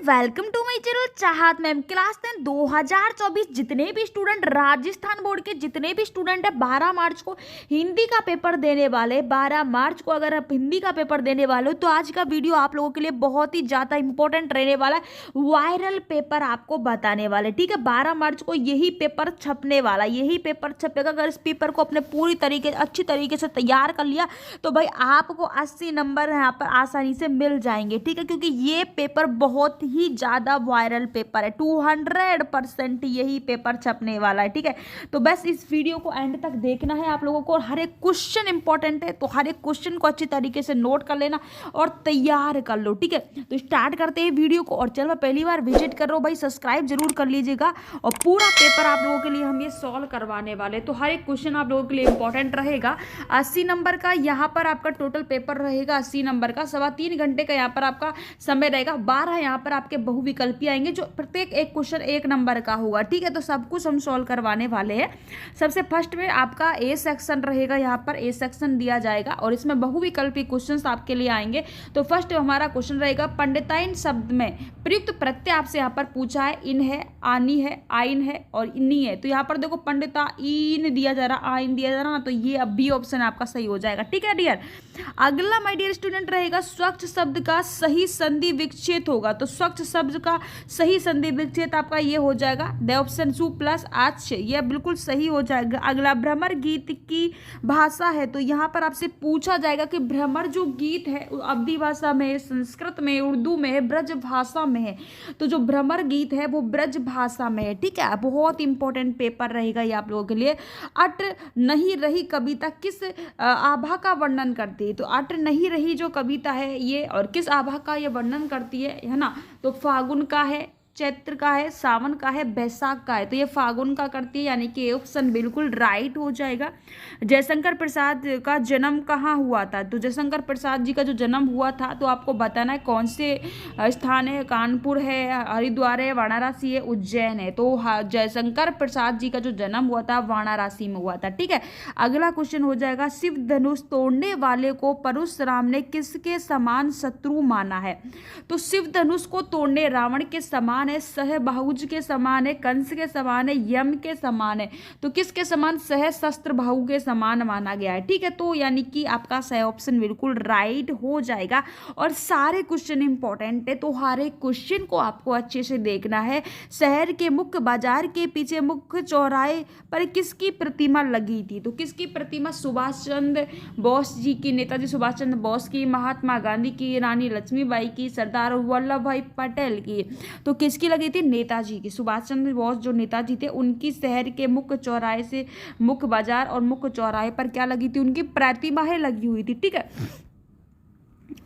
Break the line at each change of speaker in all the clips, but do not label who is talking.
Welcome to my channel चाहत ma'am. Class 10 2024 जितने भी स्टूडेंट राजस्थान बोर्ड के जितने भी स्टूडेंट है 12 मार्च को हिंदी का पेपर देने वाले, 12 मार्च को अगर आप हिंदी का पेपर देने वाले हो तो आज का वीडियो आप लोगों के लिए बहुत ही ज़्यादा इंपॉर्टेंट रहने वाला है। वायरल पेपर आपको बताने वाले, ठीक है। 12 मार्च को यही पेपर छपने वाला, यही पेपर छपेगा। अगर इस पेपर को अपने पूरी तरीके अच्छी तरीके से तैयार कर लिया तो भाई आपको 80 नंबर यहाँ पर आसानी से मिल जाएंगे, ठीक है। क्योंकि ये पेपर बहुत ही ज़्यादा वायरल पेपर है, 200% यही पेपर छपने वाला है, ठीक है। तो बस इस वीडियो को एंड तक देखना है आप लोगों को। हर एक क्वेश्चन इंपॉर्टेंट है, तो हर एक क्वेश्चन को अच्छी तरीके से नोट कर लेना और तैयार कर लो, ठीक है। तो स्टार्ट करते हैं वीडियो को। और चलो पहली बार विजिट कर रहे हो भाई, सब्सक्राइब जरूर कर लीजिएगा। और पूरा पेपर आप लोगों के लिए हम ये सॉल्व करवाने वाले, तो हर एक क्वेश्चन आप लोगों के लिए इंपॉर्टेंट रहेगा। 80 नंबर का यहाँ पर आपका टोटल पेपर रहेगा, 80 नंबर का। 3.25 घंटे का यहाँ पर आपका समय रहेगा। 12 यहाँ पर आपके बहुविकल्पी आएंगे, जो प्रत्येक एक क्वेश्चन 1 नंबर का होगा, ठीक है। तो सब कुछ हम सॉल्व करवाने वाले हैं। सबसे फर्स्ट में आपका ए सेक्शन रहेगा, यहाँ पर ए सेक्शन दिया जाएगा और इसमें बहुविकल्पी क्वेश्चंस आपके लिए आएंगे। तो फर्स्ट हमारा क्वेश्चन रहेगा, पंडिताइन शब्द में प्रयुक्त प्रत्यय आपसे यहाँ पर पूछा है। इन है, आनी है, आइन है और इन्नी है। तो यहाँ पर देखो पंडिता इन दिया जा रहा, आइन दिया जा रहा ना, तो ये अब बी ऑप्शन आपका सही हो जाएगा, ठीक है डियर। अगला माय डियर स्टूडेंट रहेगा, स्वच्छ शब्द का सही संधि विच्छेद होगा। तो स्वच्छ शब्द का सही संधि विच्छेद आपका ये हो जाएगा द ऑप्शन सु प्लस आच, ये बिल्कुल सही हो जाएगा। अगला भ्रमर गीत की भाषा है, तो यहाँ पर आपसे पूछा जाएगा कि भ्रमर जो गीत है अवधी भाषा में है, संस्कृत में, उर्दू में है, ब्रज भाषा में है। तो जो भ्रमर गीत है वो ब्रज भाषा में है, ठीक है। बहुत इंपॉर्टेंट पेपर रहेगा ये आप लोगों के लिए। अट नहीं रही कविता किस आभा का वर्णन करती है। तो अट नहीं रही जो कविता है ये और किस आभा का ये वर्णन करती है ना। तो फागुन का है, चैत्र का है, सावन का है, बैसाख का है। तो ये फागुन का करती है, यानी कि ऑप्शन बिल्कुल राइट हो जाएगा। जयशंकर प्रसाद का जन्म कहाँ हुआ था। तो जयशंकर प्रसाद जी का जो जन्म हुआ था तो आपको बताना है कौन से स्थान है। कानपुर है, हरिद्वार है, वाराणसी है, उज्जैन है। तो जयशंकर प्रसाद जी का जो जन्म हुआ था वाराणसी में हुआ था, ठीक है। अगला क्वेश्चन हो जाएगा, शिव धनुष तोड़ने वाले को परशुराम ने किसके समान शत्रु माना है। तो शिव धनुष को तोड़ने रावण के समान है, सहबाहुज के समान है, कंस के समान है, यम के समान है। तो किसके समान? सहस्त्रबाहु के समान माना गया है, ठीक है। तो यानी कि आपका सही ऑप्शन बिल्कुल राइट हो जाएगा। और सारे क्वेश्चन इंपॉर्टेंट है, तो हर एक क्वेश्चन को आपको अच्छे से देखना है। शहर के मुख्य बाजार के पीछे मुख्य चौराहे पर किसकी प्रतिमा लगी थी। तो किसकी प्रतिमा? सुभाष चंद्र बोस जी की, नेताजी सुभाष चंद्र बोस की, महात्मा गांधी की, रानी लक्ष्मीबाई की, सरदार वल्लभ भाई पटेल की। तो किसकी लगी थी? नेताजी की। सुभाष चंद्र बोस जो नेताजी थे उनकी शहर के मुख्य चौराहे से, मुख्य बाजार और मुख्य चौराहे पर क्या लगी थी? उनकी प्रतिमाएं लगी हुई थी, ठीक है।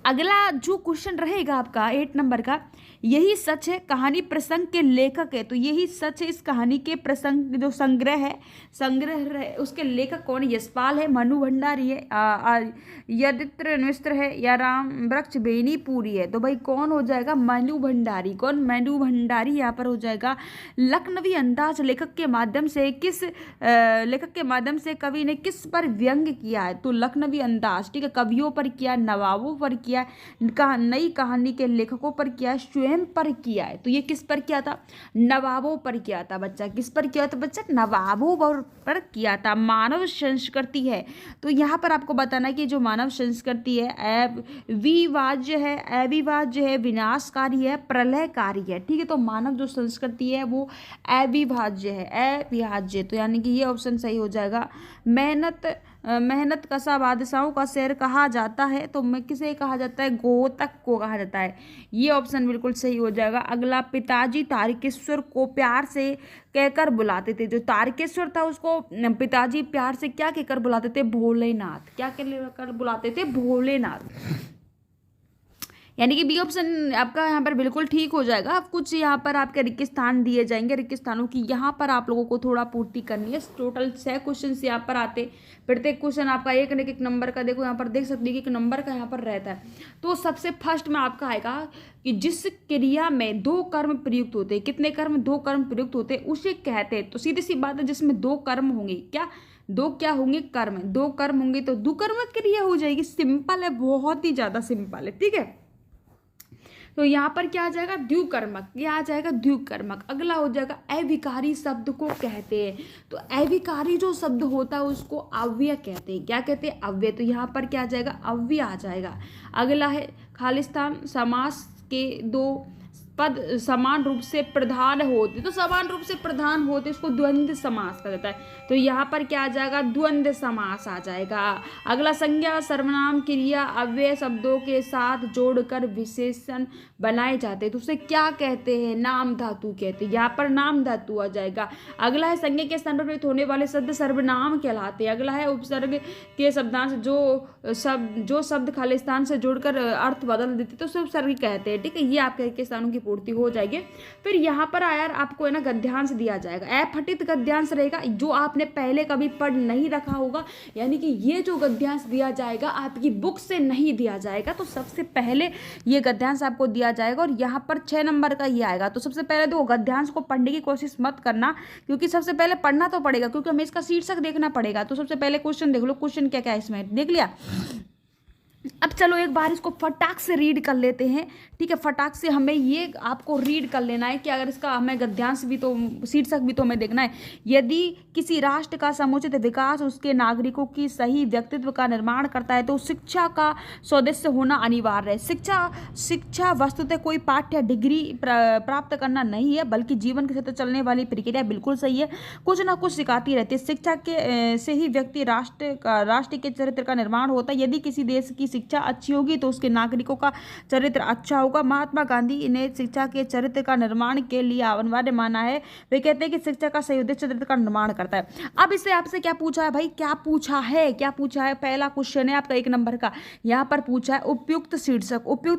अगला जो क्वेश्चन रहेगा आपका 8 नंबर का, यही सच है कहानी प्रसंग के लेखक है। तो यही सच है इस कहानी के प्रसंग जो संग्रह है, संग्रह उसके लेखक कौन है? यशपाल है, मनु भंडारी है, यदित्र मिश्र है या राम वृक्ष बेनीपुरी है। तो भाई कौन हो जाएगा? मनु भंडारी। कौन? मनु भंडारी यहाँ पर हो जाएगा। लखनवी अंदाज लेखक के माध्यम से किस लेखक के माध्यम से कवि ने किस पर व्यंग किया है। तो लखनवी अंदाज, ठीक है, कवियों पर किया, नवाबों पर किया, नई कहानी के लेखकों पर किया, स्वयं पर किया है। तो ये किस पर किया था? नवाबों पर किया था बच्चा। किस पर किया था बच्चा? नवाबों पर किया था। मानव संस्कृति है, तो यहाँ पर आपको बताना कि जो मानव संस्कृति है अविभाज्य है, अविभाज्य है, विनाशकारी है, प्रलयकारी है, ठीक है। तो मानव जो संस्कृति है वो अविभाज्य है, अविभाज्य। तो यानी कि ये ऑप्शन सही हो जाएगा। मेहनत कसा बादशाहों का शेर कहा जाता है। तो मैं किसे कहा जाता है? गोतक को कहा जाता है। ये ऑप्शन बिल्कुल सही हो जाएगा। अगला, पिताजी तारकेश्वर को प्यार से कहकर बुलाते थे। जो तारकेश्वर था उसको पिताजी प्यार से क्या कहकर बुलाते थे? भोलेनाथ। क्या कहकर बुलाते थे? भोलेनाथ। यानी कि बी ऑप्शन आपका यहाँ पर बिल्कुल ठीक हो जाएगा। अब कुछ यहाँ पर आपके रिक्त स्थान दिए जाएंगे, रिक्त स्थानों की यहाँ पर आप लोगों को थोड़ा पूर्ति करनी है। टोटल 6 क्वेश्चन यहाँ पर आते, प्रत्येक क्वेश्चन आपका एक नंबर का, देखो यहाँ पर देख सकते हैं कि नंबर का यहाँ पर रहता है। तो सबसे फर्स्ट में आपका आएगा कि जिस क्रिया में 2 कर्म प्रयुक्त होते हैं, कितने कर्म? 2 कर्म प्रयुक्त होते हैं, उसे कहते हैं। तो सीधी सी बात है, जिसमें 2 कर्म होंगे, क्या 2 क्या होंगे? कर्म। 2 कर्म होंगे तो दुकर्म क्रिया हो जाएगी। सिंपल है, बहुत ही ज्यादा सिंपल है, ठीक है। तो यहाँ पर क्या आ जाएगा, द्विकर्मक, क्या आ जाएगा, द्विकर्मक। अगला हो जाएगा अविकारी शब्द को कहते हैं। तो अविकारी जो शब्द होता है उसको अव्यय कहते हैं। क्या कहते हैं, अव्यय। तो यहाँ पर क्या आ जाएगा, अव्यय आ जाएगा। अगला है खालिस्तान समास के दो पद समान रूप से प्रधान होते, तो समान रूप से प्रधान होते इसको द्वंद्व समास कहा जाता है। तो यहाँ पर क्या आ जाएगा, द्वंद्व समास आ जाएगा। अगला संज्ञा सर्वनाम क्रिया अव्यय शब्दों के साथ जोड़कर विशेषण बनाए जाते हैं, तो उसे क्या कहते हैं, नाम धातु कहते हैं। यहाँ पर नाम धातु आ जाएगा। अगला है संज्ञा के स्थान पर प्रयुक्त होने वाले शब्द सर्वनाम कहलाते हैं। अगला है उपसर्ग के शब्दांश जो शब्द खालिस्तान से जोड़कर अर्थ बदल देते तो उसे उपसर्ग कहते हैं। ठीक है, ये आपके के स्थानों की पूर्ति हो जाएगी। फिर यहाँ पर यार आपको है ना गद्यांश दिया जाएगा। अफटित गद्यांश रहेगा, जो आपने पहले कभी पढ़ नहीं रखा होगा, यानी कि ये जो गद्यांश दिया जाएगा आपकी बुक से नहीं दिया जाएगा। तो सबसे पहले ये गद्यांश आपको दिया जाएगा और यहाँ पर 6 नंबर का ये आएगा। तो सबसे पहले तो गद्यांश को पढ़ने की कोशिश मत करना, क्योंकि सबसे पहले पढ़ना तो पड़ेगा, क्योंकि हमें इसका शीर्षक देखना पड़ेगा। तो सबसे पहले क्वेश्चन देख लो, क्वेश्चन क्या क्या है इसमें, देख लिया। अब चलो एक बार इसको फटाक से रीड कर लेते हैं। ठीक है, फटाक से हमें ये आपको रीड कर लेना है कि अगर इसका हमें गद्यांश भी तो शीर्षक भी तो हमें देखना है। यदि किसी राष्ट्र का समुचित विकास उसके नागरिकों की सही व्यक्तित्व का निर्माण करता है तो शिक्षा का सदस्य होना अनिवार्य है। शिक्षा वस्तुतः कोई पाठ्य डिग्री प्राप्त करना नहीं है, बल्कि जीवन के क्षेत्र चलने वाली प्रक्रिया। बिल्कुल सही है, कुछ ना कुछ सिखाती रहती है। शिक्षा के से ही व्यक्ति राष्ट्र के चरित्र का निर्माण होता है। यदि किसी देश की शिक्षा अच्छी होगी तो उसके नागरिकों का चरित्र अच्छा होगा। महात्मा गांधी ने शिक्षा के चरित्र का निर्माण के लिए अनिवार्य माना है। वे कहते हैं कि शिक्षा का सही उद्देश्य चरित्र का निर्माण करता है। अब इससे आपसे क्या पूछा है भाई, क्या पूछा है, पहला क्वेश्चन है आपका 1 नंबर का। यहाँ पर पूछा है उपयुक्त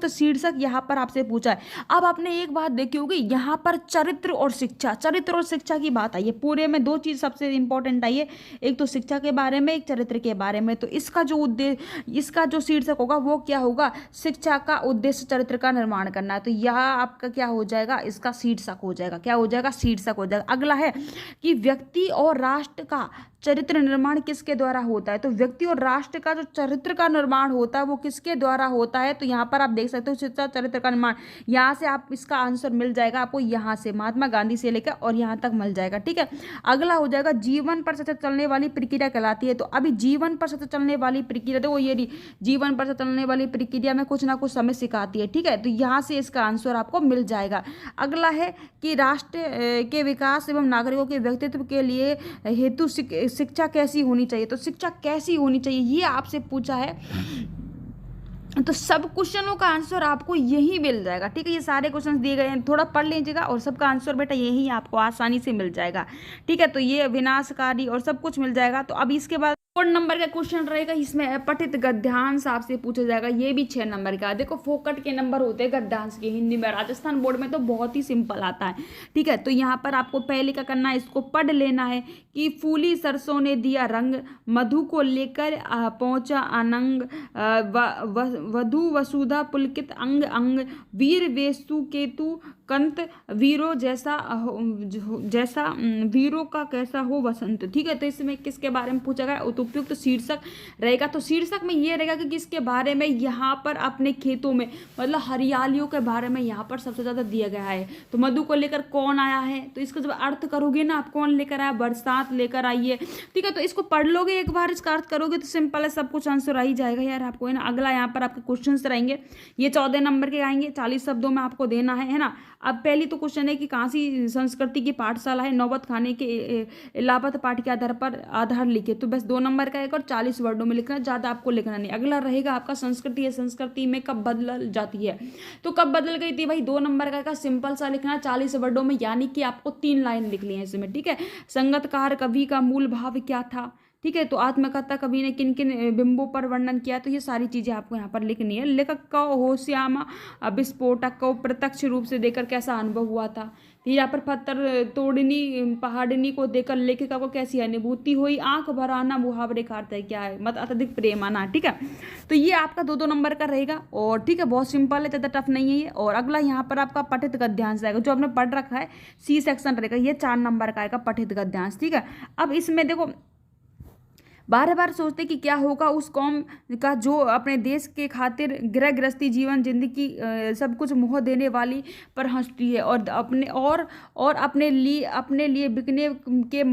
शीर्षक यहाँ पर आपसे पूछा है। अब आपने एक बात देखी होगी, यहाँ पर चरित्र और शिक्षा की बात आई है। पूरे में 2 चीज सबसे इंपॉर्टेंट आई है, एक तो शिक्षा के बारे में, एक चरित्र के बारे में। तो इसका जो शीर्षक होगा वो क्या होगा, शिक्षा का उद्देश्य चरित्र का निर्माण करना है। तो यह आपका क्या हो जाएगा, इसका शीर्षक हो जाएगा। क्या हो जाएगा, शीर्षक हो जाएगा। अगला है कि व्यक्ति और राष्ट्र का चरित्र निर्माण किसके द्वारा होता है। तो व्यक्ति और राष्ट्र का जो चरित्र का निर्माण होता है वो किसके द्वारा होता है। तो यहाँ पर आप देख सकते हो शिक्षा चरित्र का निर्माण, यहाँ से आप इसका आंसर मिल जाएगा आपको, यहाँ से महात्मा गांधी से लेकर और यहाँ तक मिल जाएगा। ठीक है, अगला हो जाएगा जीवन पर सतत चलने वाली प्रक्रिया कहलाती है। तो अभी जीवन पर सतत चलने वाली प्रक्रिया, देखो ये जीवन पर चलने वाली प्रक्रिया में कुछ ना कुछ समय सिखाती है। ठीक है, तो यहाँ से इसका आंसर आपको मिल जाएगा। अगला है कि राष्ट्र के विकास एवं नागरिकों के व्यक्तित्व के लिए हेतु शिक्षा कैसी होनी चाहिए। तो शिक्षा कैसी होनी चाहिए ये आपसे पूछा है, तो सब क्वेश्चनों का आंसर आपको यही मिल जाएगा। ठीक है, ये सारे क्वेश्चन दिए गए हैं, थोड़ा पढ़ लीजिएगा और सबका आंसर बेटा यही आपको आसानी से मिल जाएगा। ठीक है, तो ये विनाशकारी और सब कुछ मिल जाएगा। तो अब इसके बाद 4 नंबर का क्वेश्चन रहेगा, इसमें अपठित गद्यांश आपसे पूछा जाएगा। ये भी 6 नंबर का। देखो फोकट के नंबर होते हैं गद्यांश के हिंदी में, राजस्थान बोर्ड में तो बहुत ही सिंपल आता है। ठीक है, तो यहाँ पर आपको पहले क्या करना है, इसको पढ़ लेना है कि फूली सरसों ने दिया रंग, मधु को लेकर पहुंचा अनंग, वधु वसुधा पुलकित अंग अंग, वीर वेस्तु केतु कंत, वीरों जैसा वीरों का कैसा हो वसंत। ठीक है, तो इसमें किसके बारे में पूछा गया, उपयुक्त शीर्षक रहेगा। तो शीर्षक में ये रहेगा कि किसके बारे में, यहाँ पर अपने खेतों में मतलब हरियालियों के बारे में यहाँ पर सबसे ज़्यादा दिया गया है। तो मधु को लेकर कौन आया है, तो इसका जब अर्थ करोगे ना आप, कौन लेकर आया, बरसात लेकर आई है। ठीक है, तो इसको पढ़ लोगे एक बार, इसका अर्थ करोगे तो सिंपल है, सब कुछ आंसर आ ही जाएगा यार आपको, है ना। अगला यहाँ पर आपके क्वेश्चन रहेंगे, ये 14 नंबर के आएंगे, 40 शब्दों में आपको देना है ना। अब पहली तो क्वेश्चन है कि कांसी संस्कृति की पाठशाला है, नौबत खाने के इलाहाबाद पाठ के आधार लिखे। तो बस 2 नंबर का एक और 40 वर्डों में लिखना, ज़्यादा आपको लिखना नहीं। अगला रहेगा आपका संस्कृति है, संस्कृति में कब बदल जाती है, तो कब बदल गई थी भाई, 2 नंबर का सिंपल सा लिखना 40 वर्डों में, यानी कि आपको 3 लाइन लिखनी है इसमें। ठीक है, संगतकार कवि का मूल भाव क्या था। ठीक है, तो आत्मकथा कवि ने किन किन बिंबों पर वर्णन किया, तो ये सारी चीज़ें आपको यहाँ पर लिखनी है। लेखक का होशियामा विस्फोटक को प्रत्यक्ष रूप से देखकर कैसा अनुभव हुआ था। फिर यहाँ पर पत्थर तोड़नी पहाड़नी को देखकर लेखिका को कैसी अनुभूति हुई। आंख भर आना मुहावरे का अर्थ है क्या है, मत अत्यधिक प्रेम आना। ठीक है, तो ये आपका 2-2 नंबर का रहेगा और ठीक है, बहुत सिंपल है, ज़्यादा टफ नहीं है ये। और अगला यहाँ पर आपका पठित गद्यांश आएगा, जो आपने पढ़ रखा है सी सेक्शन रहेगा, ये 4 नंबर का आएगा पठित गद्यांश। ठीक है, अब इसमें देखो बार बार सोचते कि क्या होगा उस कौम का जो अपने देश के खातिर गृह गृहस्थी जीवन जिंदगी सब कुछ मोह देने वाली पर हंसती है और अपने लिए बिकने के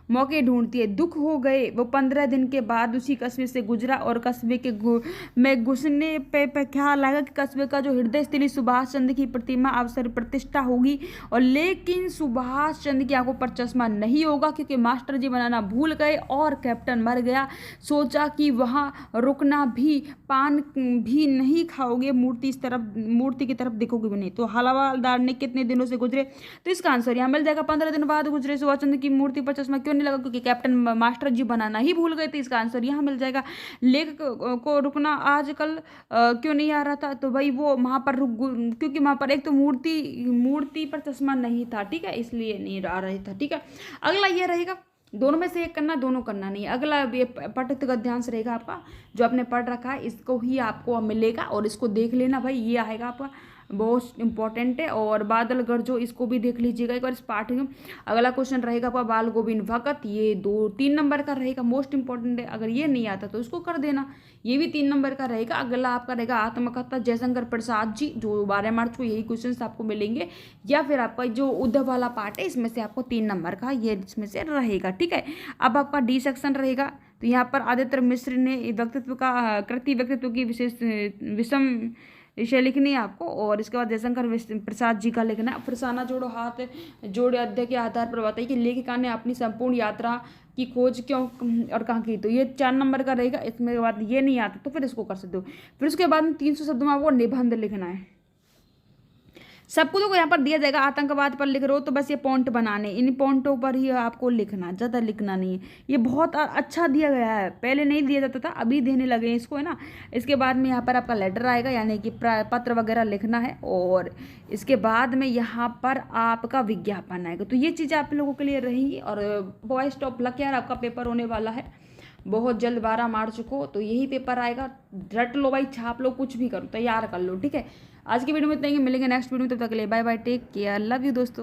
मौके ढूंढती है। दुख हो गए वो 15 दिन के बाद उसी कस्बे से गुजरा और कस्बे के में घुसने पे ख्याल लगा कि कस्बे का जो हृदय स्थली सुभाष चंद्र की प्रतिमा अवसर प्रतिष्ठा होगी और लेकिन सुभाष चंद्र की आंखों पर चश्मा नहीं होगा क्योंकि मास्टर जी बनाना भूल गए और कैप्टन मर गया। सोचा कि वहां रुकना भी, पान भी नहीं खाओगे, मूर्ति की तरफ देखोगे भी नहीं। तो हवालदार ने कितने दिनों से गुजरे, तो इसका आंसर यहाँ मिल जाएगा 15 दिन बाद गुजरे। सुभाष चंद्र की मूर्ति पर चश्मा क्यों नहीं लगा, क्योंकि कैप्टन मास्टर जी बनाना ही भूल गए थे। इसका आंसर यहाँ मिल जाएगा। लेख को रुकना आजकल क्यों नहीं आ रहा था, तो भाई वो वहां पर क्योंकि वहां पर एक तो मूर्ति पर चश्मा नहीं था, ठीक है, इसलिए नहीं आ रहा था। ठीक है, अगला ये रहेगा, दोनों में से एक करना, दोनों करना नहीं। अगला ये पाठ्यक्रम का ध्यान से रहेगा आपका, जो आपने पढ़ रखा है इसको ही आपको मिलेगा और इसको देख लेना भाई, ये आएगा आपका, बहुत इंपॉर्टेंट है। और बादल गरजो इसको भी देख लीजिएगा एक बार इस पाठ में। अगला क्वेश्चन रहेगा आपका बाल गोविंद भगत, ये 2-3 नंबर का रहेगा, मोस्ट इंपॉर्टेंट है। अगर ये नहीं आता तो इसको कर देना, ये भी 3 नंबर का रहेगा। अगला आपका रहेगा आत्मकथा जयशंकर प्रसाद जी, जो 12 मार्च को यही क्वेश्चन आपको मिलेंगे। या फिर आपका जो उद्धव वाला पार्ट है इसमें से आपको 3 नंबर का ये इसमें से रहेगा। ठीक है, अब आपका डी सेक्शन रहेगा, तो यहाँ पर आदित्य मिश्र ने व्यक्तित्व का कृति व्यक्तित्व की विशेष विषम विषय लिखनी है आपको। और इसके बाद जयशंकर प्रसाद जी का लिखना है। फरसाना जोड़ो हाथ जोड़े अध्याय के आधार पर बताइए कि लेखिका ने अपनी संपूर्ण यात्रा की खोज क्यों और कहाँ की। तो ये 4 नंबर का रहेगा। इसमें बाद ये नहीं आता तो फिर इसको कर सकते हो। फिर उसके बाद में 300 शब्दों में आपको निबंध लिखना है। सब कुछ को यहाँ पर दिया जाएगा। आतंकवाद पर लिख रहे हो तो बस ये पॉइंट बनाने, इन पॉइंटों पर ही आपको लिखना, ज़्यादा लिखना नहीं है। ये बहुत अच्छा दिया गया है, पहले नहीं दिया जाता था, अभी देने लगे हैं इसको, है ना। इसके बाद में यहाँ पर आपका लेटर आएगा, यानी कि पत्र वगैरह लिखना है। और इसके बाद में यहाँ पर आपका विज्ञापन आएगा। तो ये चीज़ें आप लोगों के लिए रहेंगी। और बॉयज ऑफ लक यार आपका पेपर होने वाला है बहुत जल्द 12 मार्च को, तो यही पेपर आएगा। रट लो भाई, छाप लो, कुछ भी करो, तैयार कर लो। ठीक है, आज की वीडियो में इतना ही, मिलेंगे नेक्स्ट वीडियो में, तब तक के लिए bye bye, take care, love you दोस्तों।